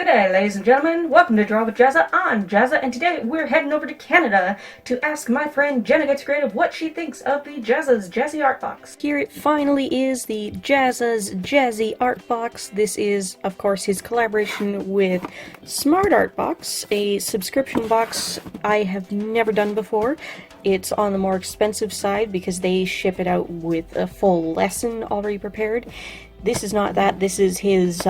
Good day, ladies and gentlemen. Welcome to Draw with Jazza. I'm Jazza, and today we're heading over to Canada to ask my friend Jenna Gets Creative what she thinks of the Jazzas Jazzy art box. Here it finally is, the Jazzas Jazzy art box. This is, of course, his collaboration with Smart Art Box, a subscription box I have never done before. It's on the more expensive side because they ship it out with a full lesson already prepared. This is not that. This is his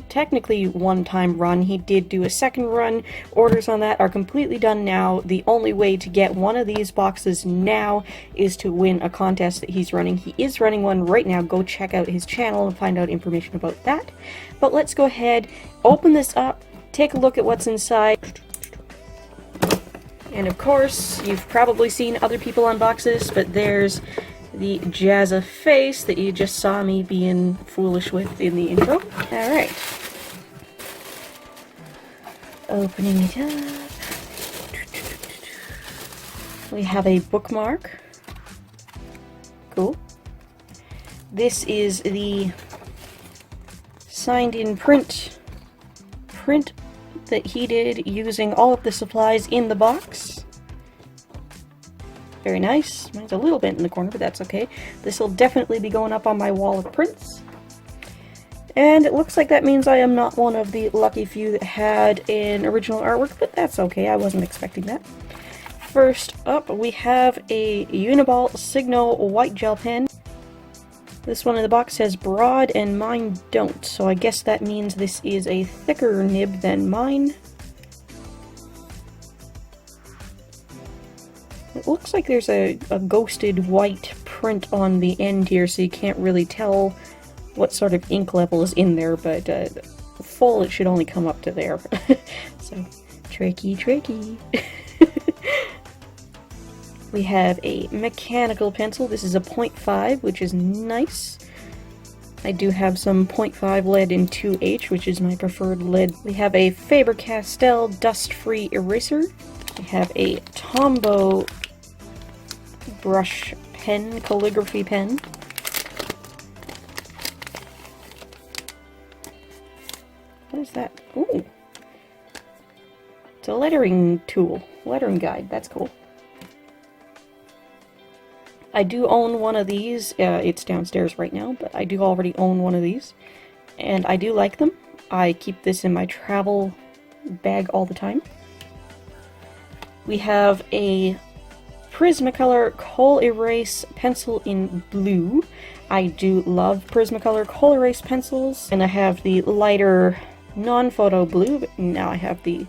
technically one-time run. He did do a second run. Orders on that are completely done now. The only way to get one of these boxes now is to win a contest that he's running. He is running one right now. Go check out his channel and find out information about that. But let's go ahead, open this up, take a look at what's inside. And of course, you've probably seen other people unbox this, but there's the Jazza face that you just saw me being foolish with in the intro. Alright. Opening it up. We have a bookmark. Cool. This is the signed in print that he did using all of the supplies in the box. Very nice. Mine's a little bent in the corner, but that's okay. This will definitely be going up on my wall of prints. And it looks like that means I am not one of the lucky few that had an original artwork, but that's okay. I wasn't expecting that. First up, we have a Uniball Signo white gel pen. This one in the box says broad and mine don't, so I guess that means this is a thicker nib than mine. It looks like there's a ghosted white print on the end here, so you can't really tell what sort of ink level is in there, but full it should only come up to there. So, tricky. We have a mechanical pencil. This is a 0.5, which is nice. I do have some 0.5 lead in 2H, which is my preferred lead. We have a Faber-Castell dust-free eraser. We have a Tombow brush pen, calligraphy pen. What is that? Ooh! It's a lettering tool. Lettering guide. That's cool. I do own one of these. It's downstairs right now, but I do already own one of these. And I do like them. I keep this in my travel bag all the time. We have a Prismacolor Kohl Erase pencil in blue. I do love Prismacolor Kohl Erase pencils. And I have the lighter non-photo blue, but now I have the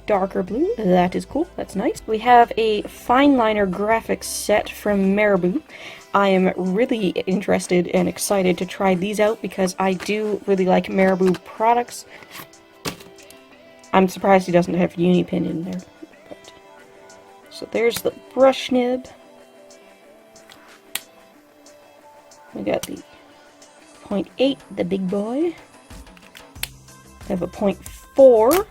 darker blue. That is cool. That's nice. We have a Fineliner Graphix set from Marabu. I am really interested and excited to try these out because I do really like Marabu products. I'm surprised he doesn't have Unipin in there. But. So there's the brush nib. We got the 0.8, the big boy. We have a 0.4.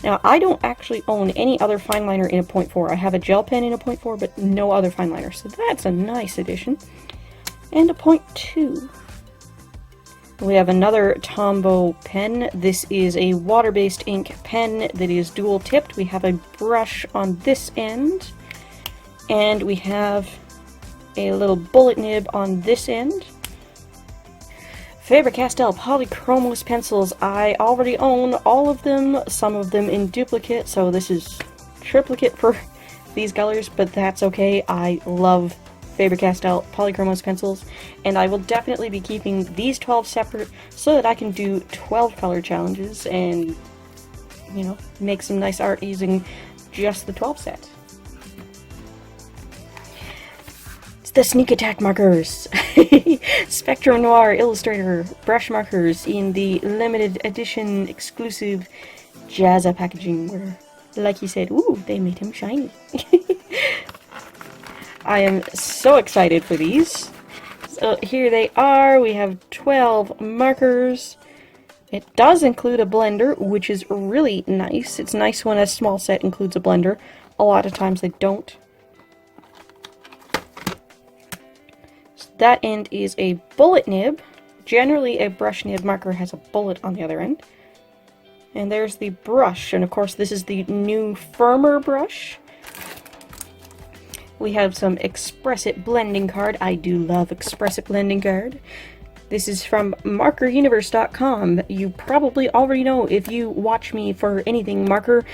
Now, I don't actually own any other fineliner in a 0.4. I have a gel pen in a 0.4, but no other fineliner, so that's a nice addition. And a 0.2. We have another Tombow pen. This is a water-based ink pen that is dual-tipped. We have a brush on this end, and we have a little bullet nib on this end. Faber-Castell Polychromos pencils. I already own all of them, some of them in duplicate, so this is triplicate for these colors, but that's okay. I love Faber-Castell Polychromos pencils, and I will definitely be keeping these 12 separate so that I can do 12 color challenges and, you know, make some nice art using just the 12 set. The Sneak Attack markers. Spectrum Noir Illustrator brush markers in the limited edition exclusive Jazza packaging where, like he said, ooh, they made him shiny. I am so excited for these. So here they are. We have 12 markers. It does include a blender, which is really nice. It's nice when a small set includes a blender. A lot of times they don't. That end is a bullet nib, Generally, a brush nib marker has a bullet on the other end. And there's the brush, and of course this is the new firmer brush. We have some Express It blending card. I do love Express It blending card. This is from markeruniverse.com. You probably already know if you watch me for anything marker,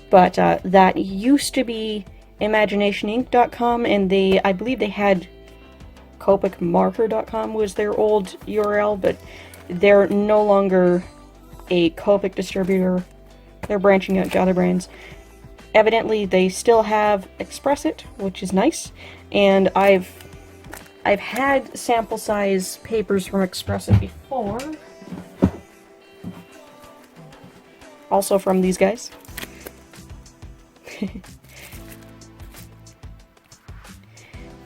but that used to be imaginationinc.com, and I believe they had copicmarker.com was their old URL, but they're no longer a Copic distributor. They're branching out to other brands. Evidently, they still have Express It, which is nice, and I've had sample size papers from Express It before. Also from these guys.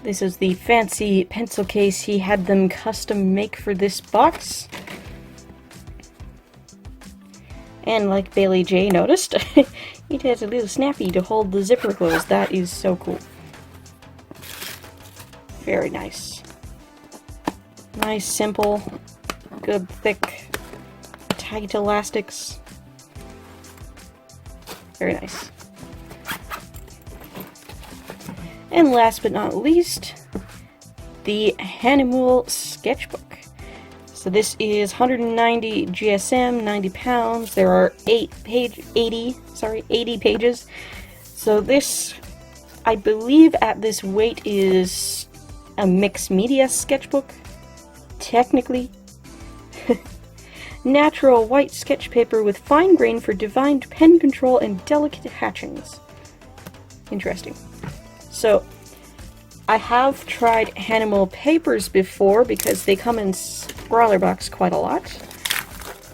This is the fancy pencil case he had them custom make for this box. And like Bailey J noticed, it has a little snappy to hold the zipper closed. That is so cool. Very nice. Nice, simple, good, thick, tight elastics. Very nice. And last but not least, the Hahnemühle sketchbook. So this is 190 GSM, 90 pounds. There are 80 pages. So this, I believe at this weight, is a mixed media sketchbook, technically. Natural white sketch paper with fine grain for divined pen control and delicate hatchings. Interesting. So, I have tried Hahnemühle papers before because they come in Scrawler box quite a lot,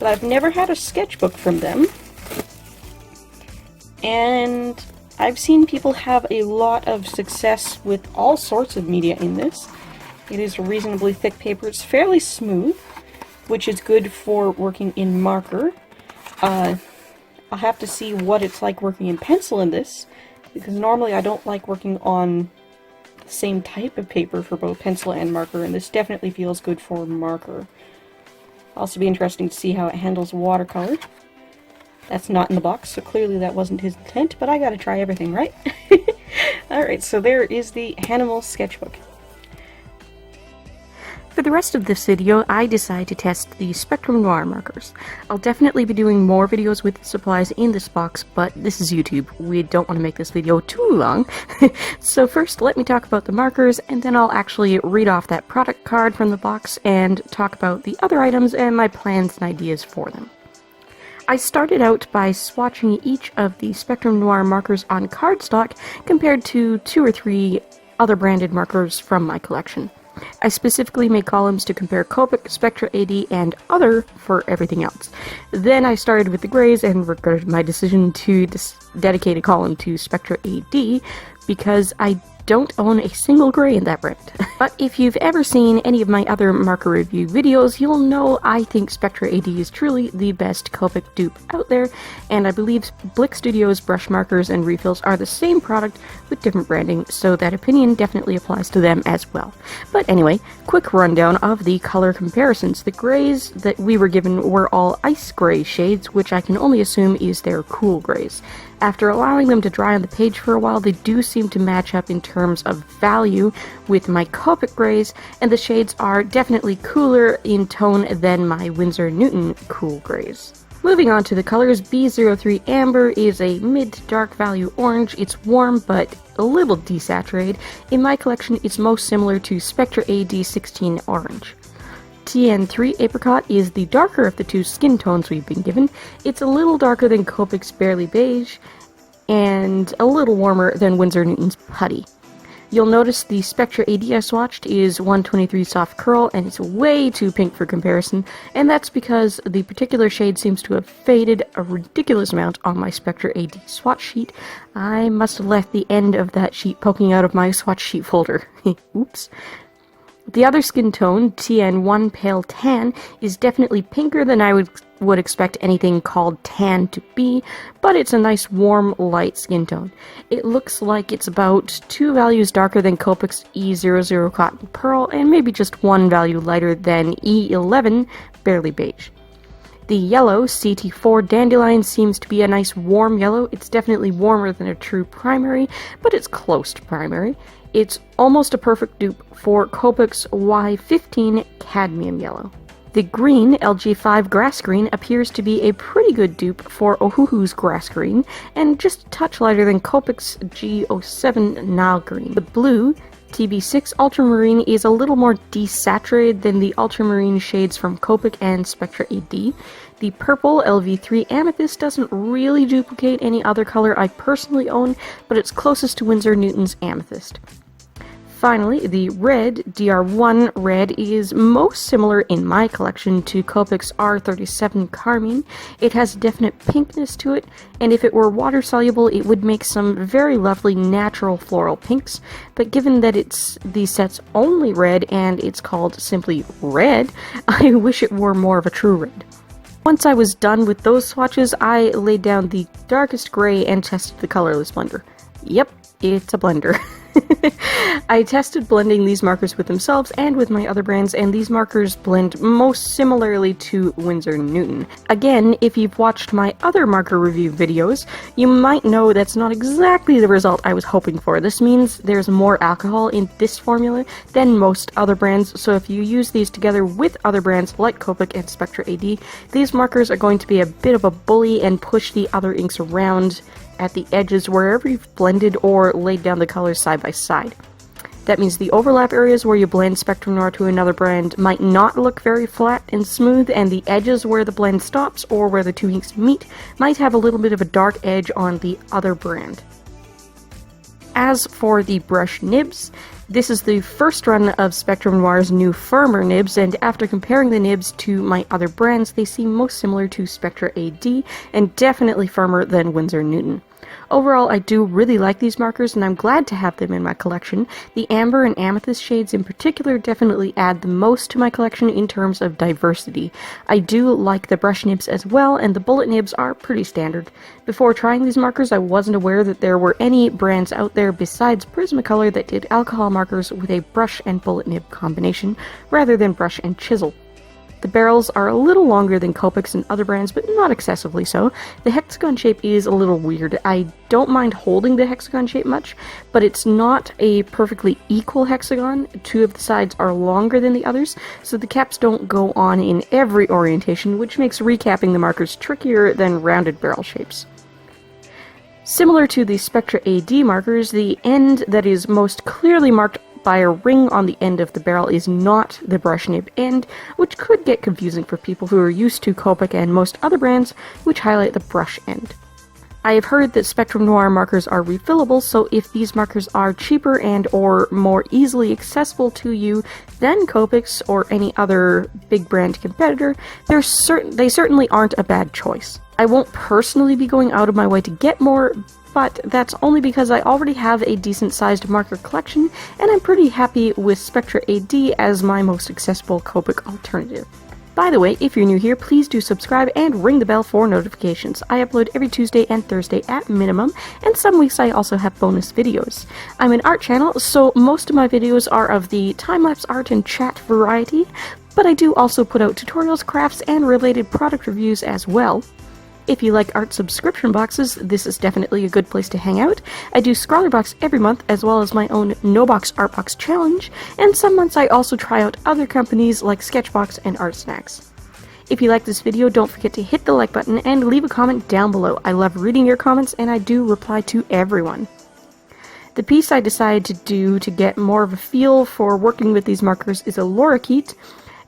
but I've never had a sketchbook from them. And I've seen people have a lot of success with all sorts of media in this. It is a reasonably thick paper. It's fairly smooth, which is good for working in marker. I'll have to see what it's like working in pencil in this, because normally I don't like working on the same type of paper for both pencil and marker, and this definitely feels good for marker. Also be interesting to see how it handles watercolor. That's not in the box, so clearly that wasn't his intent, but I gotta try everything, right? Alright, so there is the Hahnemühle sketchbook. For the rest of this video, I decided to test the Spectrum Noir markers. I'll definitely be doing more videos with the supplies in this box, but this is YouTube. We don't want to make this video too long. So first, let me talk about the markers, and then I'll actually read off that product card from the box and talk about the other items and my plans and ideas for them. I started out by swatching each of the Spectrum Noir markers on cardstock compared to 2 or 3 other branded markers from my collection. I specifically made columns to compare Copic, Spectra AD, and other for everything else. Then I started with the grays and regretted my decision to dedicate a column to Spectra AD because I don't own a single gray in that brand. But if you've ever seen any of my other marker review videos, you'll know I think Spectra AD is truly the best Copic dupe out there, and I believe Blick Studios brush markers and refills are the same product with different branding, so that opinion definitely applies to them as well. But anyway, quick rundown of the color comparisons. The grays that we were given were all ice gray shades, which I can only assume is their cool grays. After allowing them to dry on the page for a while, they do seem to match up in terms of value with my Copic grays, and the shades are definitely cooler in tone than my Winsor Newton cool grays. Moving on to the colors, B03 Amber is a mid-dark value orange. It's warm but a little desaturated. In my collection, it's most similar to Spectra AD16 Orange. TN3 Apricot is the darker of the two skin tones we've been given. It's a little darker than Copic's Barely Beige, and a little warmer than Winsor Newton's Putty. You'll notice the Spectra AD I swatched is 123 Soft Curl, and it's way too pink for comparison, and that's because the particular shade seems to have faded a ridiculous amount on my Spectra AD swatch sheet. I must have left the end of that sheet poking out of my swatch sheet folder. Oops. The other skin tone, TN1 Pale Tan, is definitely pinker than I would expect anything called tan to be, but it's a nice warm, light skin tone. It looks like it's about 2 values darker than Copics E00 Cotton Pearl, and maybe just 1 value lighter than E11 Barely Beige. The yellow, CT4 Dandelion, seems to be a nice warm yellow. It's definitely warmer than a true primary, but it's close to primary. It's almost a perfect dupe for Copics Y15 Cadmium Yellow. The green, LG5 Grass Green, appears to be a pretty good dupe for Ohuhu's Grass Green, and just a touch lighter than Copics G07 Nile Green. The blue, TB6 Ultramarine, is a little more desaturated than the ultramarine shades from Copic and Spectra AD. The purple LV3 Amethyst doesn't really duplicate any other color I personally own, but it's closest to Winsor Newton's Amethyst. Finally, the red, DR1 Red, is most similar in my collection to Copics R37 Carmine. It has definite pinkness to it, and if it were water-soluble, it would make some very lovely natural floral pinks, but given that it's the set's only red and it's called simply red, I wish it were more of a true red. Once I was done with those swatches, I laid down the darkest gray and tested the colorless blender. Yep, it's a blender. I tested blending these markers with themselves and with my other brands, and these markers blend most similarly to Winsor Newton. Again, if you've watched my other marker review videos, you might know that's not exactly the result I was hoping for. This means there's more alcohol in this formula than most other brands, so if you use these together with other brands like Copic and Spectra AD, these markers are going to be a bit of a bully and push the other inks around at the edges wherever you've blended or laid down the colors side by side. That means the overlap areas where you blend Spectrum Noir to another brand might not look very flat and smooth, and the edges where the blend stops or where the two inks meet might have a little bit of a dark edge on the other brand. As for the brush nibs, this is the first run of Spectrum Noir's new firmer nibs, and after comparing the nibs to my other brands, they seem most similar to Spectra AD and definitely firmer than Winsor Newton. Overall, I do really like these markers, and I'm glad to have them in my collection. The amber and amethyst shades in particular definitely add the most to my collection in terms of diversity. I do like the brush nibs as well, and the bullet nibs are pretty standard. Before trying these markers, I wasn't aware that there were any brands out there besides Prismacolor that did alcohol markers with a brush and bullet nib combination, rather than brush and chisel. The barrels are a little longer than Copics and other brands, but not excessively so. The hexagon shape is a little weird. I don't mind holding the hexagon shape much, but it's not a perfectly equal hexagon. Two of the sides are longer than the others, so the caps don't go on in every orientation, which makes recapping the markers trickier than rounded barrel shapes. Similar to the Spectra AD markers, the end that is most clearly marked by a ring on the end of the barrel is not the brush nib end, which could get confusing for people who are used to Copic and most other brands which highlight the brush end. I have heard that Spectrum Noir markers are refillable, so if these markers are cheaper and or more easily accessible to you than Copics or any other big brand competitor, they certainly aren't a bad choice. I won't personally be going out of my way to get more, but that's only because I already have a decent-sized marker collection, and I'm pretty happy with Spectra AD as my most accessible Copic alternative. By the way, if you're new here, please do subscribe and ring the bell for notifications. I upload every Tuesday and Thursday at minimum, and some weeks I also have bonus videos. I'm an art channel, so most of my videos are of the time-lapse art and chat variety, but I do also put out tutorials, crafts, and related product reviews as well. If you like art subscription boxes, this is definitely a good place to hang out. I do Scrawlrbox every month, as well as my own No Box Art Box Challenge, and some months I also try out other companies like Sketchbox and Art Snacks. If you like this video, don't forget to hit the like button and leave a comment down below. I love reading your comments, and I do reply to everyone. The piece I decided to do to get more of a feel for working with these markers is a lorikeet,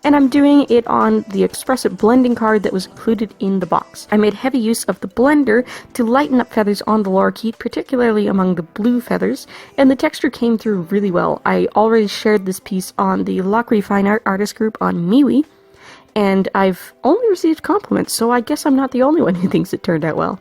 and I'm doing it on the Express-It blending card that was included in the box. I made heavy use of the blender to lighten up feathers on the lorikeet, particularly among the blue feathers, and the texture came through really well. I already shared this piece on the Lockery Fine Art artist group on MeWe, and I've only received compliments, so I guess I'm not the only one who thinks it turned out well.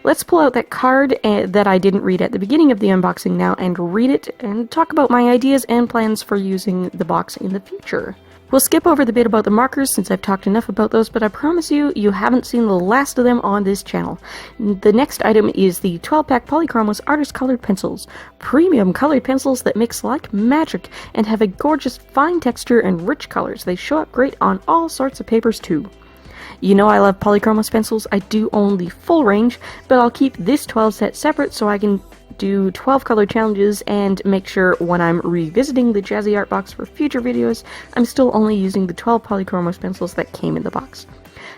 let's pull out that card that I didn't read at the beginning of the unboxing now and read it and talk about my ideas and plans for using the box in the future. We'll skip over the bit about the markers since I've talked enough about those, but I promise you, you haven't seen the last of them on this channel. The next item is the 12-pack Polychromos Artist Colored Pencils. Premium colored pencils that mix like magic and have a gorgeous fine texture and rich colors. They show up great on all sorts of papers too. You know I love Polychromos pencils. I do own the full range, but I'll keep this 12 set separate so I can do 12 color challenges and make sure when I'm revisiting the Jazzy art box for future videos, I'm still only using the 12 Polychromos pencils that came in the box.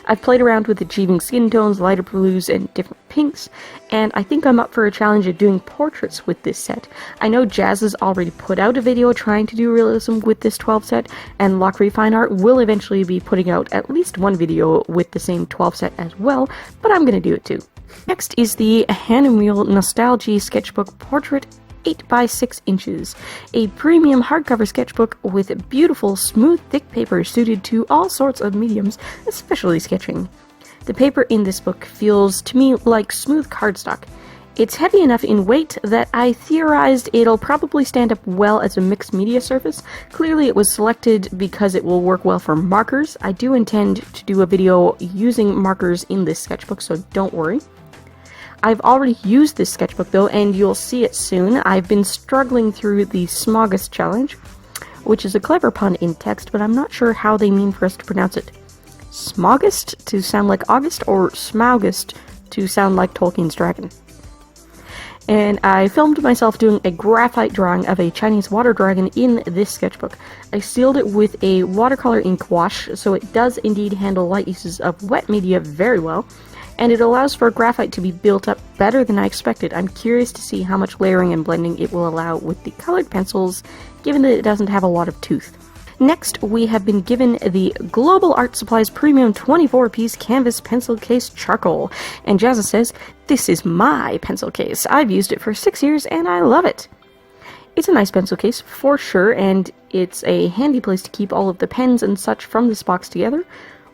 I've played around with achieving skin tones, lighter blues, and different pinks, and I think I'm up for a challenge of doing portraits with this set. I know Jazzas already put out a video trying to do realism with this 12 set, and Lock Refine Art will eventually be putting out at least one video with the same 12 set as well, but I'm gonna do it too. Next is the Hahnemühle Nostalgie Sketchbook Portrait 8 by 6 inches, a premium hardcover sketchbook with beautiful, smooth, thick paper suited to all sorts of mediums, especially sketching. The paper in this book feels to me like smooth cardstock. It's heavy enough in weight that I theorized it'll probably stand up well as a mixed media surface. Clearly it was selected because it will work well for markers. I do intend to do a video using markers in this sketchbook, so don't worry. I've already used this sketchbook though, and you'll see it soon. I've been struggling through the Smogust challenge, which is a clever pun in text, but I'm not sure how they mean for us to pronounce it. Smogust to sound like August, or Smaugust to sound like Tolkien's dragon. And I filmed myself doing a graphite drawing of a Chinese water dragon in this sketchbook. I sealed it with a watercolor ink wash, so it does indeed handle light uses of wet media very well. And it allows for graphite to be built up better than I expected. I'm curious to see how much layering and blending it will allow with the colored pencils, given that it doesn't have a lot of tooth. Next, we have been given the Global Art Supplies Premium 24-piece Canvas Pencil Case Charcoal. And Jazza says, "This is my pencil case. I've used it for 6 years and I love it." It's a nice pencil case, for sure, and it's a handy place to keep all of the pens and such from this box together.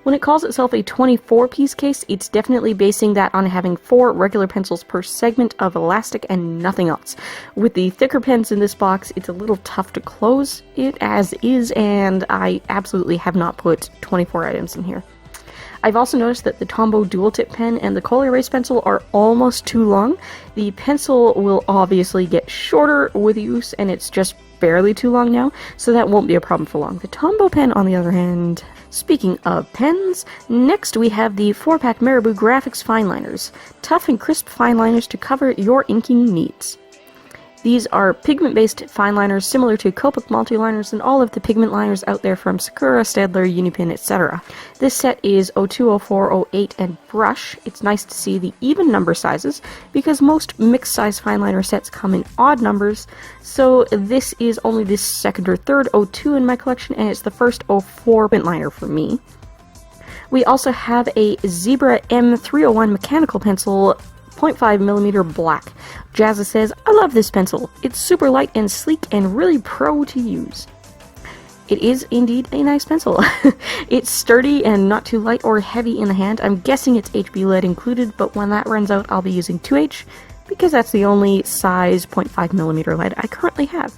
When it calls itself a 24-piece case, it's definitely basing that on having 4 regular pencils per segment of elastic and nothing else. With the thicker pens in this box, it's a little tough to close it as is, and I absolutely have not put 24 items in here. I've also noticed that the Tombow dual tip pen and the Kohl erase pencil are almost too long. The pencil will obviously get shorter with use, and it's just barely too long now, so that won't be a problem for long. The Tombow pen, on the other hand... Speaking of pens, next we have the 4-pack Marabu Graphix Fineliners. Tough and crisp fineliners to cover your inking needs. These are pigment-based fineliners similar to Copic multiliners and all of the pigment liners out there from Sakura, Staedtler, Unipin, etc. This set is 02, 04, 08, and brush. It's nice to see the even number sizes because most mixed size fineliner sets come in odd numbers, so this is only the second or third 02 in my collection, and it's the first 04 pigment liner for me. We also have a Zebra M301 mechanical pencil, 0.5mm black. Jazza says, "I love this pencil. It's super light and sleek and really pro to use." It is indeed a nice pencil. It's sturdy and not too light or heavy in the hand. I'm guessing it's HB lead included, but when that runs out I'll be using 2H because that's the only size 0.5mm lead I currently have.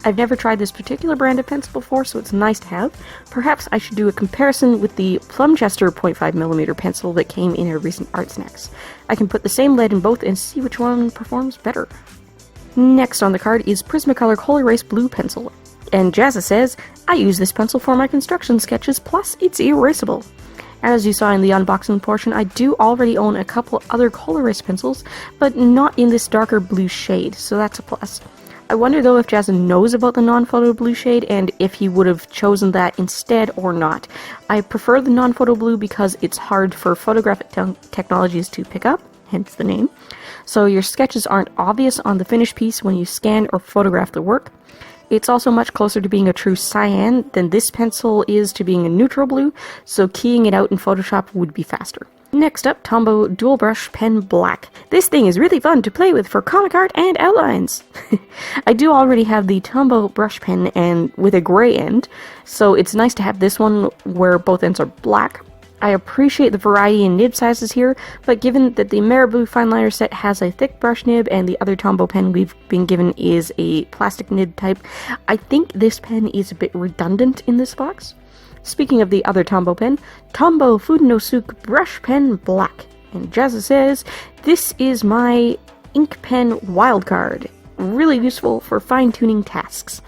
I've never tried this particular brand of pencil before, so it's nice to have. Perhaps I should do a comparison with the Plumchester 0.5mm pencil that came in a recent Art Snacks. I can put the same lead in both and see which one performs better. Next on the card is Prismacolor Kohl Erase Blue Pencil. And Jazza says, "I use this pencil for my construction sketches, plus it's erasable." As you saw in the unboxing portion, I do already own a couple other Kohl Erase pencils, but not in this darker blue shade, so that's a plus. I wonder though if Jazza knows about the non-photo blue shade and if he would have chosen that instead or not. I prefer the non-photo blue because it's hard for photographic technologies to pick up, hence the name. So your sketches aren't obvious on the finished piece when you scan or photograph the work. It's also much closer to being a true cyan than this pencil is to being a neutral blue, so keying it out in Photoshop would be faster. Next up, Tombow Dual Brush Pen Black. This thing is really fun to play with for comic art and outlines. I do already have the Tombow brush pen and with a gray end, so it's nice to have this one where both ends are black. I appreciate the variety in nib sizes here, but given that the Marabu Fineliner set has a thick brush nib and the other Tombow pen we've been given is a plastic nib type, I think this pen is a bit redundant in this box. Speaking of the other Tombow pen, Tombow Fudenosuk Brush Pen Black. And Jazzas says, "This is my ink pen wildcard. Really useful for fine-tuning tasks."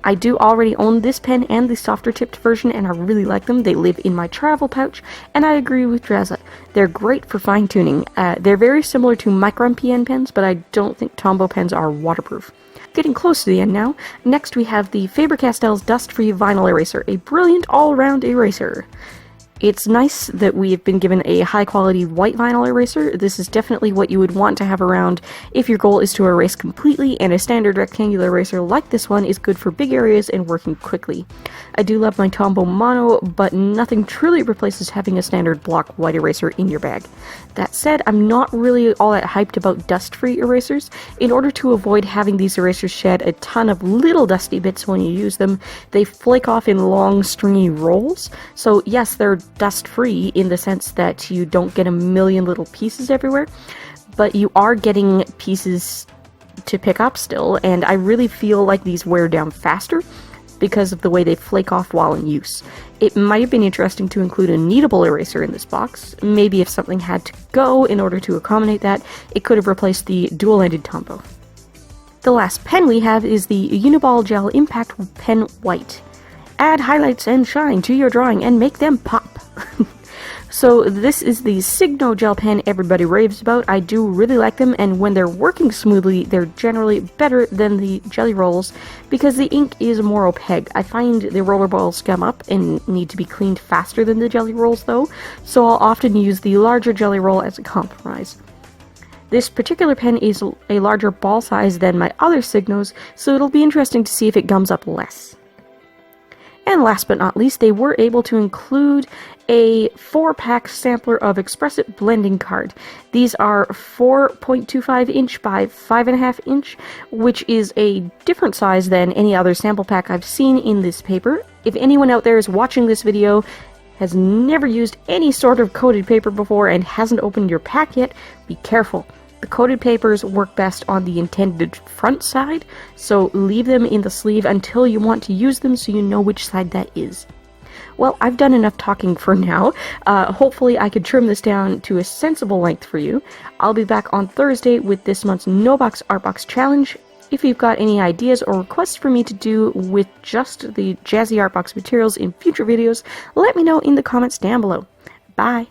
I do already own this pen and the softer tipped version, and I really like them. They live in my travel pouch, and I agree with Jazza. They're great for fine-tuning. They're very similar to Micron PN pens, but I don't think Tombow pens are waterproof. Getting close to the end now. Next we have the Faber-Castell's Dust-Free Vinyl Eraser, a brilliant all-round eraser. It's nice that we have been given a high-quality white vinyl eraser. This is definitely what you would want to have around if your goal is to erase completely, and a standard rectangular eraser like this one is good for big areas and working quickly. I do love my Tombow Mono, but nothing truly replaces having a standard block white eraser in your bag. That said, I'm not really all that hyped about dust-free erasers. In order to avoid having these erasers shed a ton of little dusty bits when you use them, they flake off in long, stringy rolls. So yes, they're dust-free in the sense that you don't get a million little pieces everywhere, but you are getting pieces to pick up still, and I really feel like these wear down faster because of the way they flake off while in use. It might have been interesting to include a kneadable eraser in this box. Maybe if something had to go in order to accommodate that, it could have replaced the dual-ended Tombow. The last pen we have is the Uniball Gel Impact Pen White. Add highlights and shine to your drawing and make them pop. So this is the Signo gel pen everybody raves about. I do really like them, and when they're working smoothly, they're generally better than the jelly rolls because the ink is more opaque. I find the roller balls gum up and need to be cleaned faster than the jelly rolls though, so I'll often use the larger jelly roll as a compromise. This particular pen is a larger ball size than my other Signos, so it'll be interesting to see if it gums up less. And last but not least, they were able to include a 4-pack sampler of Express-It blending card. These are 4.25 inch by 5.5 inch, which is a different size than any other sample pack I've seen in this paper. If anyone out there is watching this video, has never used any sort of coated paper before and hasn't opened your pack yet, be careful. The coated papers work best on the intended front side, so leave them in the sleeve until you want to use them so you know which side that is. Well, I've done enough talking for now. Hopefully I could trim this down to a sensible length for you. I'll be back on Thursday with this month's No Box Art Box Challenge. If you've got any ideas or requests for me to do with just the Jazzy Art Box materials in future videos, let me know in the comments down below. Bye!